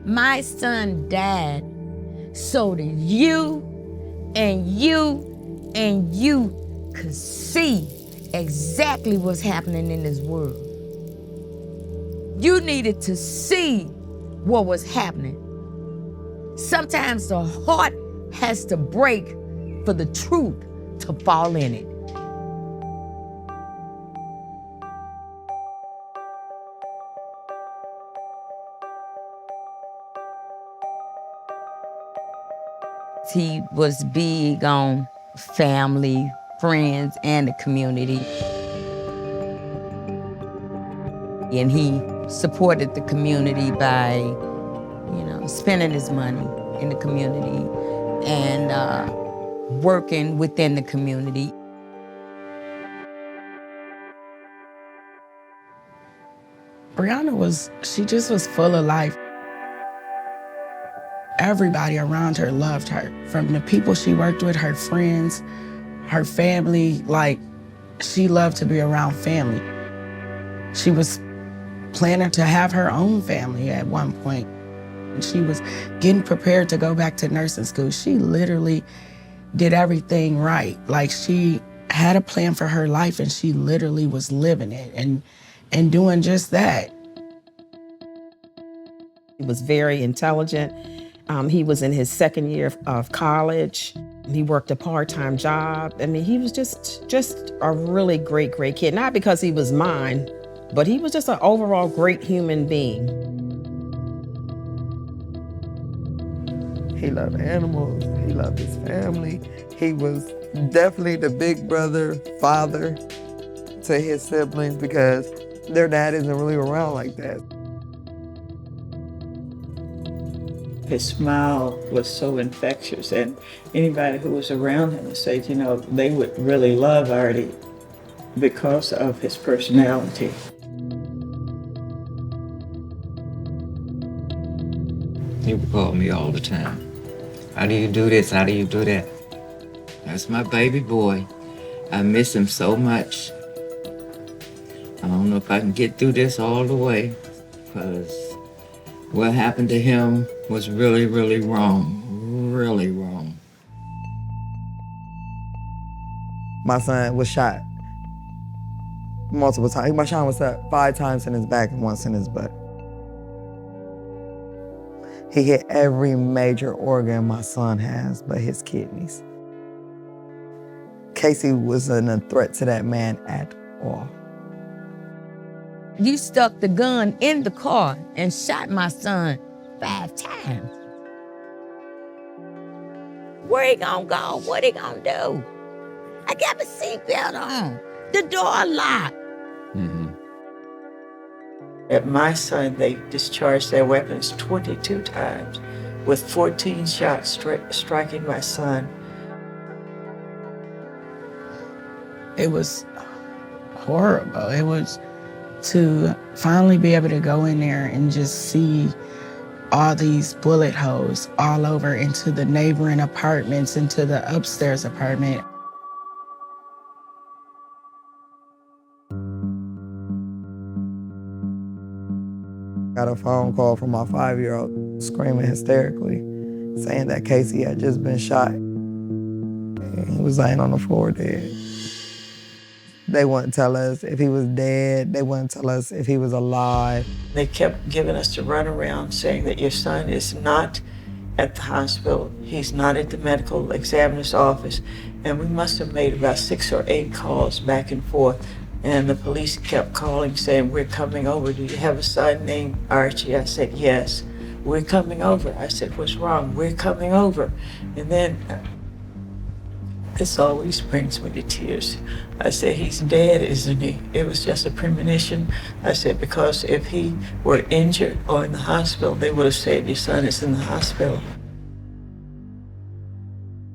My son died so that you and you and you could see exactly what's happening in this world. You needed to see what was happening. Sometimes the heart has to break for the truth to fall in it. He was big on family, friends, and the community. And he supported the community by, spending his money in the community and working within the community. Breonna she just was full of life. Everybody around her loved her, from the people she worked with, her friends, her family. Like, she loved to be around family. She was planning to have her own family at one point. She was getting prepared to go back to nursing school. She literally did everything right. Like, she had a plan for her life, and she literally was living it and doing just that. He was very intelligent. He was in his second year of college. He worked a part-time job. I mean, he was just a really great kid. Not because he was mine, but he was just an overall great human being. He loved animals. He loved his family. He was definitely the big brother, father to his siblings because their dad isn't really around like that. His smile was so infectious, and anybody who was around him would say, they would really love Artie because of his personality. He would call me all the time. How do you do this? How do you do that? That's my baby boy. I miss him so much. I don't know if I can get through this all the way, because what happened to him was really, really wrong. Really wrong. My son was shot multiple times. My son was shot 5 times in his back and once in his butt. He hit every major organ my son has but his kidneys. Casey wasn't a threat to that man at all. You stuck the gun in the car and shot my son 5 times. Where he gonna go? What he gonna do? I got my seatbelt on. The door locked. Mm-hmm. At my son, they discharged their weapons 22 times, with 14 shots striking my son. It was horrible. It was to finally be able to go in there and just see all these bullet holes all over into the neighboring apartments, into the upstairs apartment. Got a phone call from my 5-year-old screaming hysterically, saying that Casey had just been shot. And he was laying on the floor dead. They wouldn't tell us if he was dead. They wouldn't tell us if he was alive. They kept giving us the runaround saying that your son is not at the hospital. He's not at the medical examiner's office. And we must have made about 6 or 8 calls back and forth. And the police kept calling saying, we're coming over. Do you have a son named Archie? I said, yes. We're coming over. I said, what's wrong? We're coming over. And then this always brings me to tears. I said, he's dead, isn't he? It was just a premonition. I said, because if he were injured or in the hospital, they would have said, your son is in the hospital.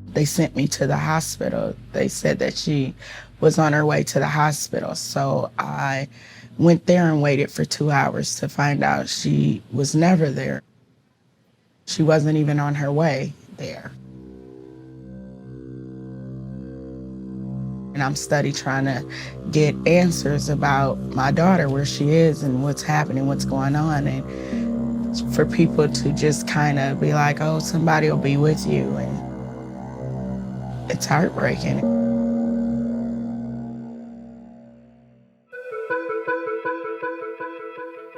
They sent me to the hospital. They said that she was on her way to the hospital. So I went there and waited for 2 hours to find out she was never there. She wasn't even on her way there. And I'm studying trying to get answers about my daughter, where she is and what's happening, what's going on. And for people to just kind of be like, oh, somebody will be with you, and it's heartbreaking.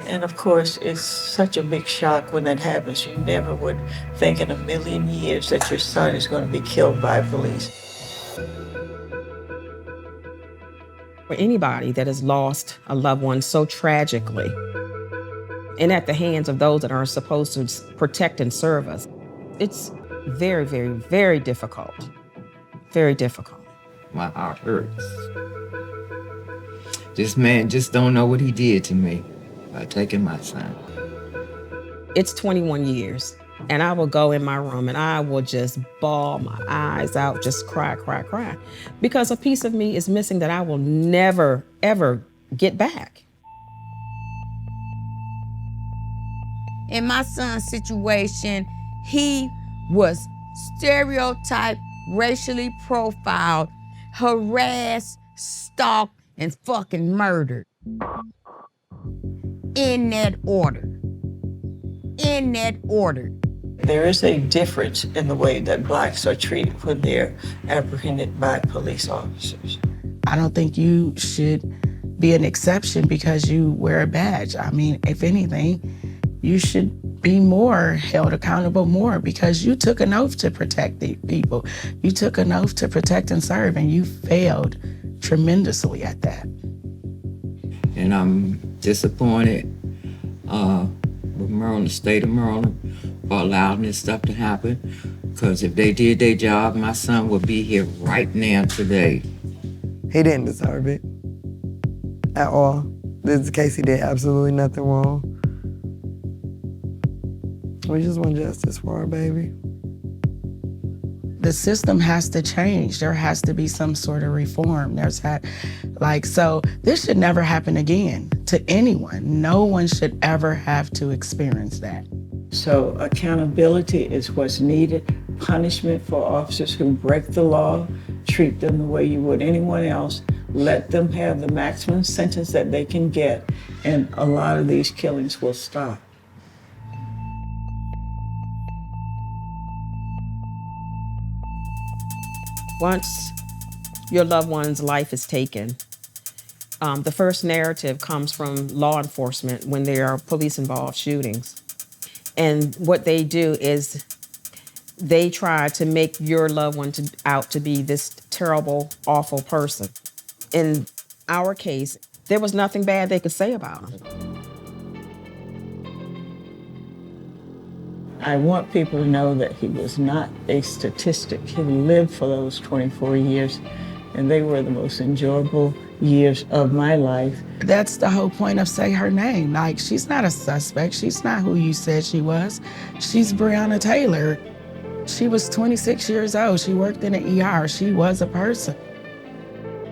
And of course, it's such a big shock when that happens. You never would think in a million years that your son is going to be killed by police. For anybody that has lost a loved one so tragically, and at the hands of those that are supposed to protect and serve us, it's very, very, very difficult. Very difficult. My heart hurts. This man just don't know what he did to me by taking my son. It's 21 years, and I will go in my room and I will just bawl my eyes out, just cry, cry, cry, because a piece of me is missing that I will never, ever get back. In my son's situation, he was stereotyped, racially profiled, harassed, stalked, and fucking murdered. In that order. In that order. There is a difference in the way that blacks are treated when they're apprehended by police officers. I don't think you should be an exception because you wear a badge. I mean, if anything, you should be more held accountable more because you took an oath to protect the people. You took an oath to protect and serve, and you failed tremendously at that. And I'm disappointed with Maryland, the state of Maryland, for allowing this stuff to happen. Because if they did their job, my son would be here right now today. He didn't deserve it at all. This case, he did absolutely nothing wrong. We just want justice for our baby. The system has to change. There has to be some sort of reform. So this should never happen again to anyone. No one should ever have to experience that. So accountability is what's needed. Punishment for officers who break the law. Treat them the way you would anyone else. Let them have the maximum sentence that they can get, and a lot of these killings will stop. Once your loved one's life is taken, the first narrative comes from law enforcement when there are police-involved shootings. And what they do is they try to make your loved one out to be this terrible, awful person. In our case, there was nothing bad they could say about him. I want people to know that he was not a statistic. He lived for those 24 years, and they were the most enjoyable years of my life. That's the whole point of Say Her Name. Like, she's not a suspect. She's not who you said she was. She's BREONNA Taylor. She was 26 years old. She worked in the ER. She was a person.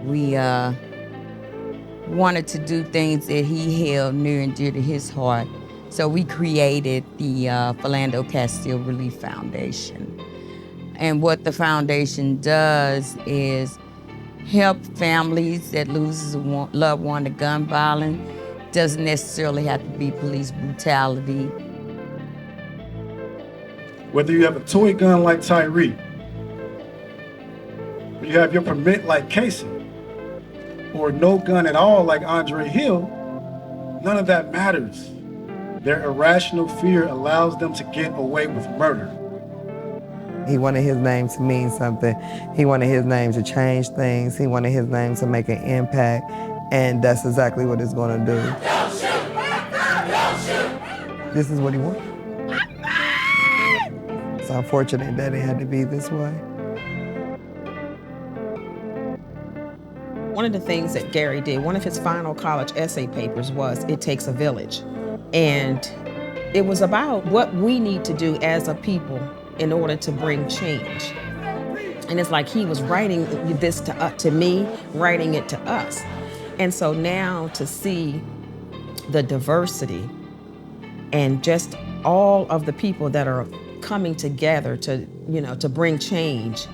We wanted to do things that he held near and dear to his heart. So we created the Philando Castile Relief Foundation. And what the foundation does is help families that loses a loved one to gun violence. Doesn't necessarily have to be police brutality. Whether you have a toy gun like Tyree, or you have your permit like Casey, or no gun at all like Andre Hill, none of that matters. Their irrational fear allows them to get away with murder. He wanted his name to mean something. He wanted his name to change things. He wanted his name to make an impact, and that's exactly what it's gonna do. Don't shoot! Don't shoot! This is what he wanted. It's unfortunate that it had to be this way. One of the things that Gary did, one of his final college essay papers was It Takes a Village. And it was about what we need to do as a people in order to bring change. And it's like he was writing this to me, writing it to us. And so now to see the diversity and just all of the people that are coming together to, to bring change,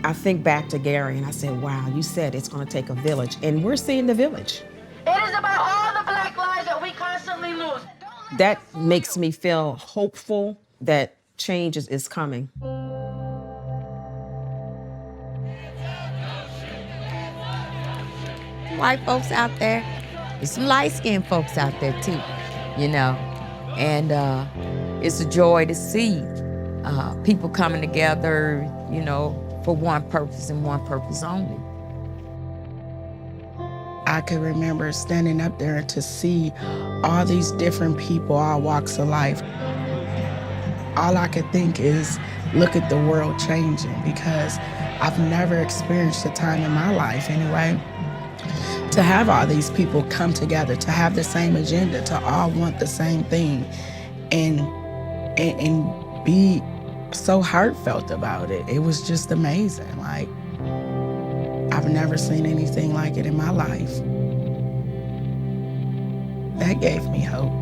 I think back to Gary and I said, wow, you said it's gonna take a village, and we're seeing the village. It is about all the black lives that we constantly lose. Don't that makes me feel hopeful that change is coming. White folks out there, there's some light-skinned folks out there too, you know. And it's a joy to see people coming together, you know, for one purpose and one purpose only. I could remember standing up there to see all these different people, all walks of life. All I could think is, look at the world changing, because I've never experienced a time in my life anyway to have all these people come together, to have the same agenda, to all want the same thing, and be so heartfelt about it. It was just amazing. Like, I've never seen anything like it in my life. That gave me hope.